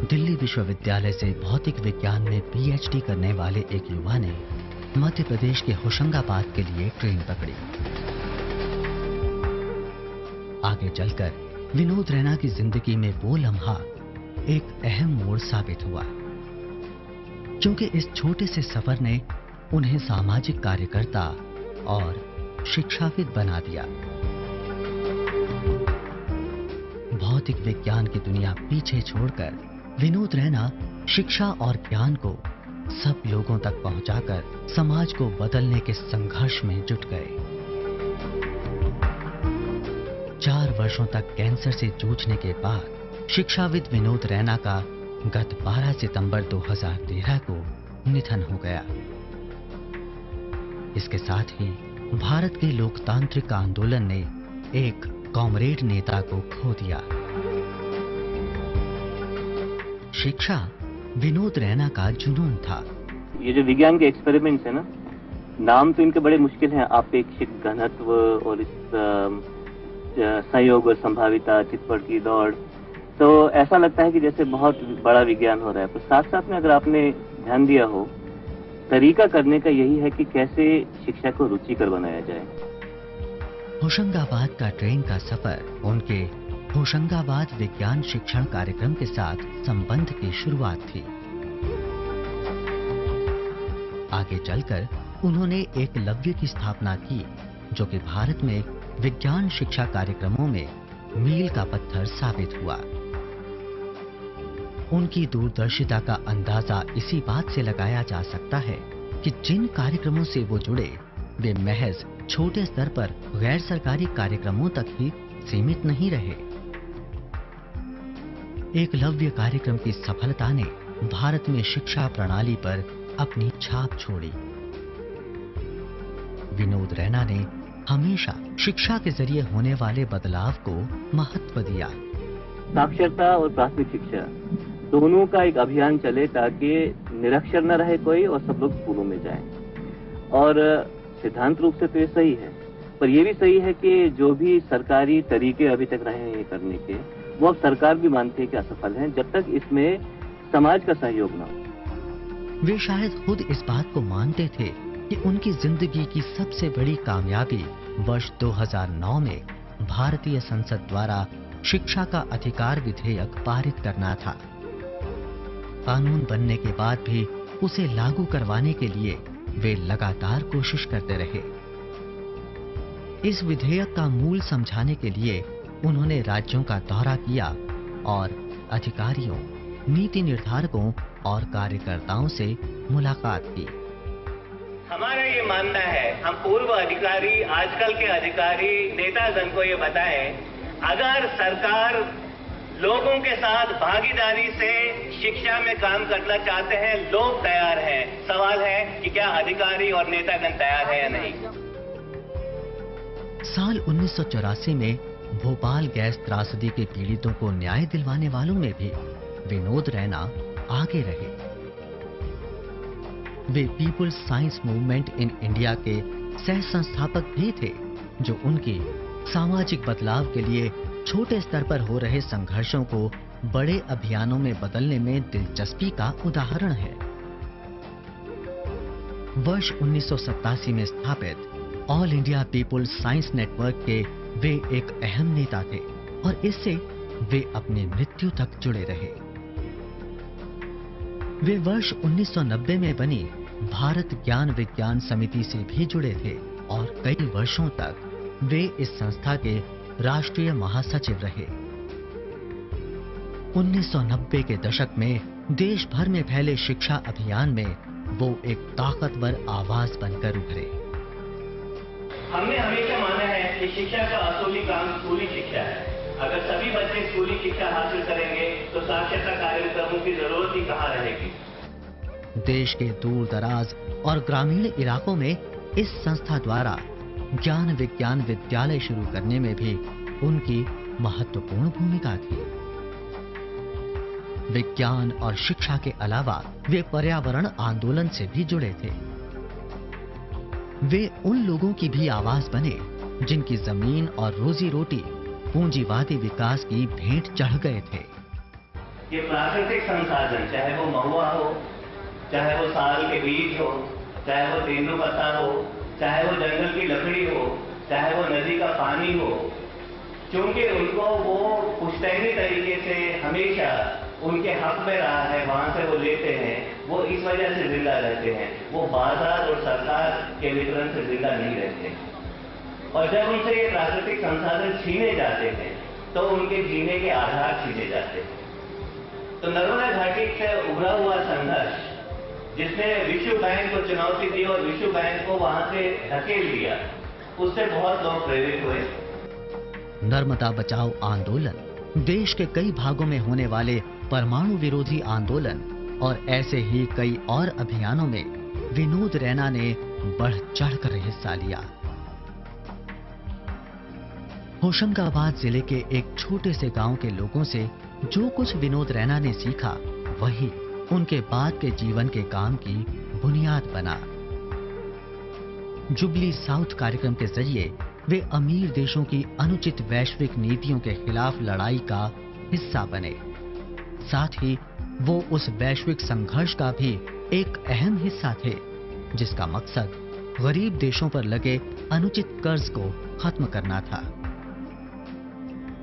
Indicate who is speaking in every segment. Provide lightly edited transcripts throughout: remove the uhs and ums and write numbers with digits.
Speaker 1: दिल्ली विश्वविद्यालय से भौतिक विज्ञान में पीएचडी करने वाले एक युवा ने मध्य प्रदेश के होशंगाबाद के लिए ट्रेन पकड़ी। आगे चलकर विनोद रैना की जिंदगी में वो लम्हा एक अहम मोड़ साबित हुआ, क्योंकि इस छोटे से सफर ने उन्हें सामाजिक कार्यकर्ता और शिक्षाविद बना दिया। भौतिक विज्ञान की दुनिया पीछे छोड़कर विनोद रैना शिक्षा और ज्ञान को सब लोगों तक पहुंचाकर समाज को बदलने के संघर्ष में जुट गए। 4 वर्षों तक कैंसर से जूझने के बाद शिक्षाविद विनोद रैना का गत 12 सितंबर 2013 को निधन हो गया। इसके साथ ही भारत के लोकतांत्रिक आंदोलन ने एक कॉमरेड नेता को खो दिया। शिक्षा विनोद रैना का जुनून था।
Speaker 2: ये जो विज्ञान के एक्सपेरिमेंट्स है ना, नाम तो इनके बड़े मुश्किल हैं। अपेक्षित घनत्व और इस संयोग और संभाविता, चितपट की दौड़, तो ऐसा लगता है कि जैसे बहुत बड़ा विज्ञान हो रहा है। तो साथ साथ में अगर आपने ध्यान दिया हो, तरीका करने का यही है कि कैसे शिक्षा को रुचिकर बनाया जाए।
Speaker 1: होशंगाबाद का ट्रेन का सफर उनके होशंगाबाद विज्ञान शिक्षण कार्यक्रम के साथ संबंध की शुरुआत थी। आगे चलकर उन्होंने एकलव्य की स्थापना की, जो कि भारत में विज्ञान शिक्षा कार्यक्रमों में मील का पत्थर साबित हुआ। उनकी दूरदर्शिता का अंदाजा इसी बात से लगाया जा सकता है कि जिन कार्यक्रमों से वो जुड़े वे महज छोटे स्तर पर गैर सरकारी कार्यक्रमों तक ही सीमित नहीं रहे। एकलव्य कार्यक्रम की सफलता ने भारत में शिक्षा प्रणाली पर अपनी छाप छोड़ी। विनोद रैना ने हमेशा शिक्षा के जरिए होने वाले बदलाव को महत्व दिया।
Speaker 2: साक्षरता और प्राथमिक शिक्षा दोनों का एक अभियान चले ताकि निरक्षर न रहे कोई और सब लोग स्कूलों में जाएं। और सिद्धांत रूप से तो ये सही है, पर यह भी सही है कि जो भी सरकारी तरीके अभी तक रहे हैं ये करने के, वो अब सरकार भी मानती है कि असफल हैं, जब तक इसमें समाज का सहयोग न हो।
Speaker 1: वे शायद खुद इस बात को मानते थे कि उनकी जिंदगी की सबसे बड़ी कामयाबी वर्ष 2009 में भारतीय संसद द्वारा शिक्षा का अधिकार विधेयक पारित करना था। कानून बनने के बाद भी उसे लागू करवाने के लिए वे लगातार कोशिश करते रहे। इस विधेयक का मूल समझाने के लिए उन्होंने राज्यों का दौरा किया और अधिकारियों, नीति निर्धारकों और कार्यकर्ताओं से मुलाकात की।
Speaker 3: हमारा ये मानना है, हम पूर्व अधिकारी, आजकल के अधिकारी, नेतागण को ये बताएं, अगर सरकार लोगों के साथ भागीदारी से शिक्षा में काम करना चाहते हैं, लोग तैयार हैं। सवाल है कि क्या अधिकारी और नेतागण तैयार है या नहीं।
Speaker 1: साल 1984 में भोपाल गैस त्रासदी के पीड़ितों को न्याय दिलवाने वालों में भी विनोद रैना आगे रहे। वे People's Science Movement in India के सह संस्थापक भी थे, जो उनकी सामाजिक बदलाव के लिए छोटे स्तर पर हो रहे संघर्षों को बड़े अभियानों में बदलने में दिलचस्पी का उदाहरण है। वर्ष 1987 में स्थापित All India People's Science Network के वे एक अहम नेता थे और इससे वे अपनी मृत्यु तक जुड़े रहे। वे वर्ष 1990 में बनी भारत ज्ञान विज्ञान समिति से भी जुड़े थे और कई वर्षों तक वे इस संस्था के राष्ट्रीय महासचिव रहे। 1990 के दशक में देश भर में फैले शिक्षा अभियान में वो एक ताकतवर आवाज बनकर उभरे।
Speaker 3: हमने हमेशा माना है कि शिक्षा का असली काम स्कूली शिक्षा है। अगर सभी बच्चे स्कूली शिक्षा हासिल करेंगे तो साक्षरता कार्यक्रमों की जरूरत ही कहाँ रहेगी।
Speaker 1: देश के दूर दराज और ग्रामीण इलाकों में इस संस्था द्वारा ज्ञान विज्ञान विद्यालय शुरू करने में भी उनकी महत्वपूर्ण भूमिका थी। विज्ञान और शिक्षा के अलावा वे पर्यावरण आंदोलन से भी जुड़े थे। वे उन लोगों की भी आवाज बने जिनकी जमीन और रोजी रोटी पूंजीवादी विकास की भेंट चढ़ गए थे।
Speaker 3: कि प्राकृतिक संसाधन, चाहे वो महुआ हो, चाहे वो साल के बीज हो, चाहे वो तेंदुपत्ता हो, चाहे वो जंगल की लकड़ी हो, चाहे वो नदी का पानी हो, क्योंकि उनको वो पुश्तैनी तरीके से हमेशा उनके हक में रहा है, वहां से वो लेते हैं, वो इस वजह से जिंदा रहते हैं। वो बाजार और सरकार के वितरण से जिंदा नहीं रहते। और जब उनसे ये प्राकृतिक संसाधन छीने जाते हैं तो उनके जीने के आधार छीने जाते हैं। तो नर्मदा घाटी से उभरा हुआ संघर्ष, जिसने विश्व बैंक को चुनौती दी और विश्व बैंक को वहां से धकेल दिया, उससे बहुत लोग प्रेरित हुए।
Speaker 1: नर्मदा बचाओ आंदोलन, देश के कई भागों में होने वाले परमाणु विरोधी आंदोलन और ऐसे ही कई और अभियानों में विनोद रैना ने बढ़ चढ़कर हिस्सा लिया। होशंगाबाद जिले के एक छोटे से गांव के लोगों से जो कुछ विनोद रैना ने सीखा, वही उनके बाद के जीवन के काम की बुनियाद बना। जुबली साउथ कार्यक्रम के जरिए वे अमीर देशों की अनुचित वैश्विक नीतियों के खिलाफ लड़ाई का हिस्सा बने। साथ ही वो उस वैश्विक संघर्ष का भी एक अहम हिस्सा थे, जिसका मकसद गरीब देशों पर लगे अनुचित कर्ज को खत्म करना था।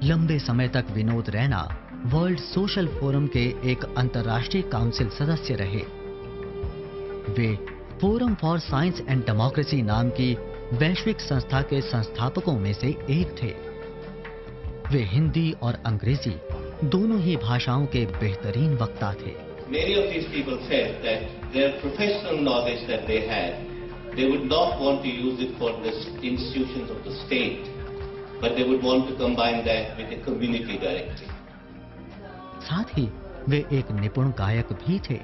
Speaker 1: लंबे समय तक Vinod Raina World Social Forum के एक अंतर्राष्ट्रीय काउंसिल सदस्य रहे। वे Forum for Science and Democracy नाम की वैश्विक संस्था के संस्थापकों में से एक थे। वे हिंदी और अंग्रेजी दोनों ही भाषाओं के बेहतरीन वक्ता थे।
Speaker 4: Many of these people said that their professional knowledge that they had, they would not want to use it for the institutions of the state, but they would want to combine that with the community directly.
Speaker 1: साथ ही वे एक निपुण गायक भी थे।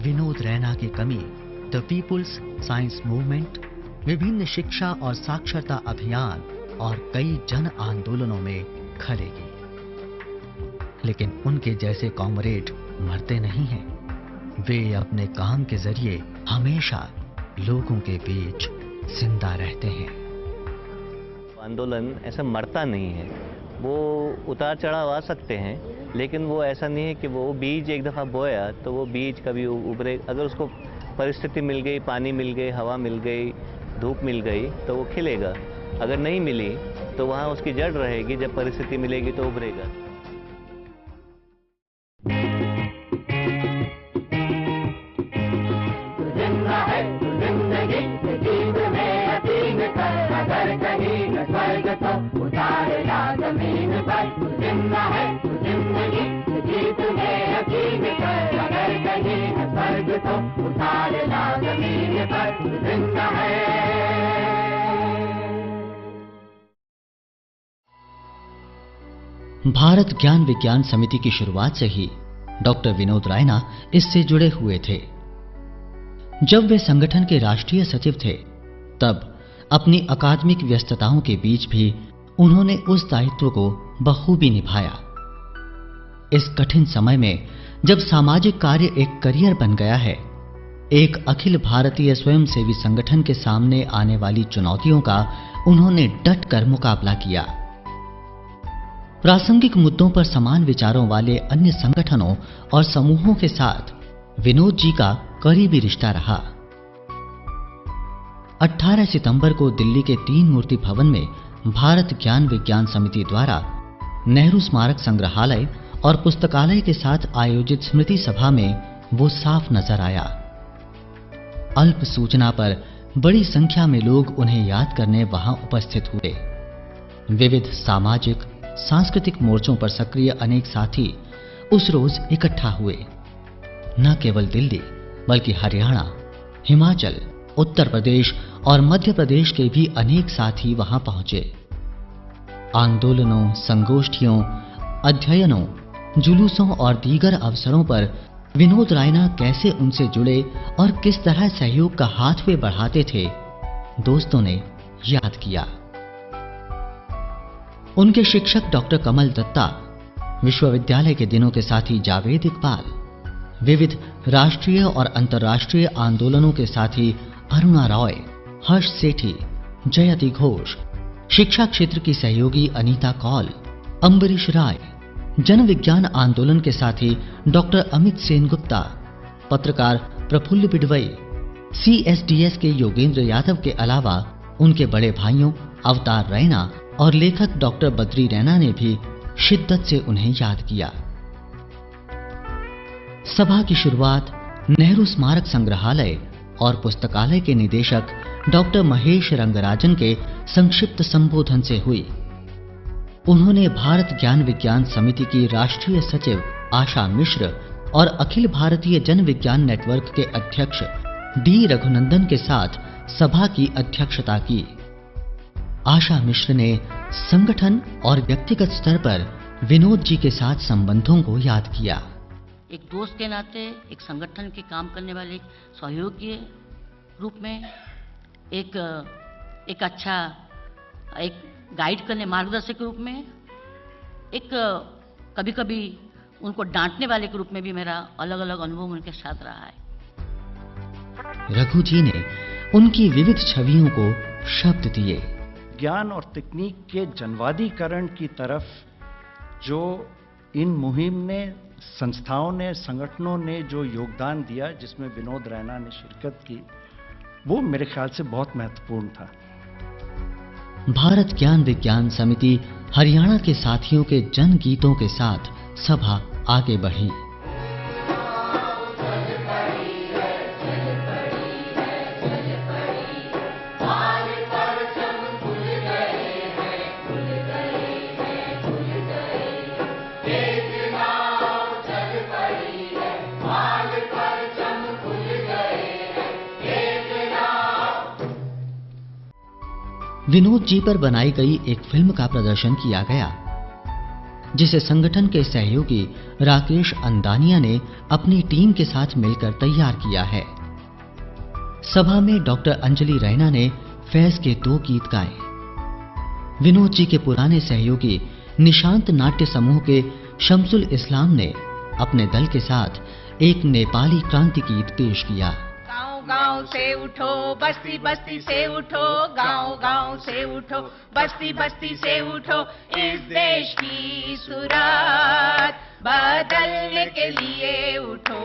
Speaker 1: विनोद रैना की कमी the people's Science movement, विभिन्न शिक्षा और साक्षरता अभियान और कई जन आंदोलनों में खलेगी। लेकिन उनके जैसे कॉमरेड मरते नहीं हैं। वे अपने काम के जरिए हमेशा लोगों के बीच जिंदा रहते हैं।
Speaker 2: आंदोलन ऐसा मरता नहीं है, वो उतार चढ़ाव आ सकते हैं, लेकिन वो ऐसा नहीं है कि वो बीज एक दफ़ा बोया तो वो बीज कभी उभरे। अगर उसको परिस्थिति मिल गई, पानी मिल गई, हवा मिल गई, धूप मिल गई तो वो खिलेगा। अगर नहीं मिली तो वहाँ उसकी जड़ रहेगी, जब परिस्थिति मिलेगी तो उभरेगा।
Speaker 1: भारत ज्ञान विज्ञान समिति की शुरुआत से ही डॉक्टर विनोद रैना इससे जुड़े हुए थे। जब वे संगठन के राष्ट्रीय सचिव थे, तब अपनी अकादमिक व्यस्तताओं के बीच भी उन्होंने उस दायित्व को बखूबी निभाया। इस कठिन समय में जब सामाजिक कार्य एक करियर बन गया है, एक अखिल भारतीय स्वयंसेवी संगठन के सामने आने वाली चुनौतियों का उन्होंने डट कर मुकाबला किया। प्रासंगिक मुद्दों पर समान विचारों वाले अन्य संगठनों और समूहों के साथ विनोद जी का करीबी रिश्ता रहा। 18 सितंबर को दिल्ली के 3 मूर्ति भवन में भारत ज्ञान विज्ञान समिति द्वारा नेहरू स्मारक संग्रहालय और पुस्तकालय के साथ आयोजित स्मृति सभा में वो साफ नजर आया। अल्प सूचना पर बड़ी संख्या में लोग उन्हें याद करने वहां उपस्थित हुए। विविध सामाजिक सांस्कृतिक मोर्चों पर सक्रिय अनेक साथी उस रोज इकट्ठा हुए। न केवल दिल्ली बल्कि हरियाणा, हिमाचल, उत्तर प्रदेश और मध्य प्रदेश के भी अनेक साथी वहां पहुंचे। आंदोलनों, संगोष्ठियों, अध्ययनों, जुलूसों और दीगर अवसरों पर विनोद रैना कैसे उनसे जुड़े और किस तरह सहयोग का हाथ वे बढ़ाते थे, दोस्तों ने याद किया। उनके शिक्षक डॉक्टर कमल दत्ता, विश्वविद्यालय के दिनों के साथी जावेद इकबाल, विविध राष्ट्रीय और अंतर्राष्ट्रीय आंदोलनों के साथी अरुणा रॉय, हर्ष सेठी, जयति घोष, शिक्षा क्षेत्र की सहयोगी अनीता कौल, अम्बरीश राय, जन विज्ञान आंदोलन के साथी डॉक्टर अमित सेनगुप्ता, पत्रकार प्रफुल्ल बिडवई, CSDS के योगेंद्र यादव के अलावा उनके बड़े भाइयों अवतार रैना और लेखक डॉक्टर बद्री रैना ने भी शिद्दत से उन्हें याद किया। सभा की शुरुआत नेहरू स्मारक संग्रहालय और पुस्तकालय के निदेशक डॉक्टर महेश रंगराजन के संक्षिप्त संबोधन से हुई। उन्होंने भारत ज्ञान विज्ञान समिति की राष्ट्रीय सचिव आशा मिश्र और अखिल भारतीय जन विज्ञान नेटवर्क के अध्यक्ष डी रघुनंदन के साथ सभा की अध्यक्षता की। आशा मिश्र ने संगठन और व्यक्तिगत स्तर पर विनोद जी के साथ संबंधों को याद किया।
Speaker 5: एक दोस्त के नाते, एक संगठन के काम करने वाले सहयोगी रूप में, एक अच्छा एक गाइड करने मार्गदर्शक के रूप में, एक कभी कभी उनको डांटने वाले के रूप में भी मेरा अलग अलग अनुभव उनके साथ रहा है।
Speaker 1: रघु जी ने उनकी विविध छवियों को शब्द दिए।
Speaker 6: ज्ञान और तकनीक के जनवादीकरण की तरफ जो इन मुहिम ने, संस्थाओं ने, संगठनों ने जो योगदान दिया, जिसमें विनोद रैना ने शिरकत की, वो मेरे ख्याल से बहुत महत्वपूर्ण था।
Speaker 1: भारत ज्ञान विज्ञान समिति हरियाणा के साथियों के जन गीतों के साथ सभा आगे बढ़ी। विनोद जी पर बनाई गई एक फिल्म का प्रदर्शन किया गया, जिसे संगठन के सहयोगी राकेश अंदानिया ने अपनी टीम के साथ मिलकर तैयार किया है। सभा में डॉक्टर अंजलि रैना ने फैज के 2 गीत गाए। विनोद जी के पुराने सहयोगी निशांत नाट्य समूह के शमसुल इस्लाम ने अपने दल के साथ एक नेपाली क्रांति गीत पेश किया।
Speaker 7: गांव से उठो, बस्ती बस्ती से उठो, गांव गांव से उठो, बस्ती बस्ती से उठो, इस देश की सूरत बदलने के लिए उठो।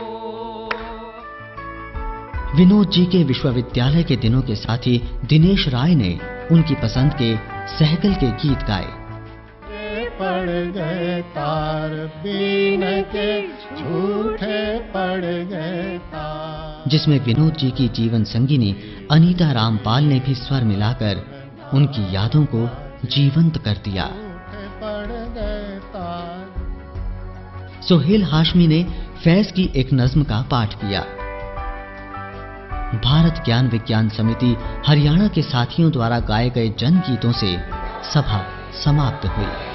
Speaker 1: विनोद जी के विश्वविद्यालय के दिनों के साथी दिनेश राय ने उनकी पसंद के सहगल के गीत गाए।
Speaker 8: पड़ गए तार बीन के, झूठे पड़ गए तार,
Speaker 1: जिसमें विनोद जी की जीवन संगिनी अनीता रामपाल ने भी स्वर मिलाकर उनकी यादों को जीवंत कर दिया। सोहेल हाशमी ने फैज की एक नज्म का पाठ किया। भारत ज्ञान विज्ञान समिति हरियाणा के साथियों द्वारा गाए गए जन गीतों से सभा समाप्त हुई।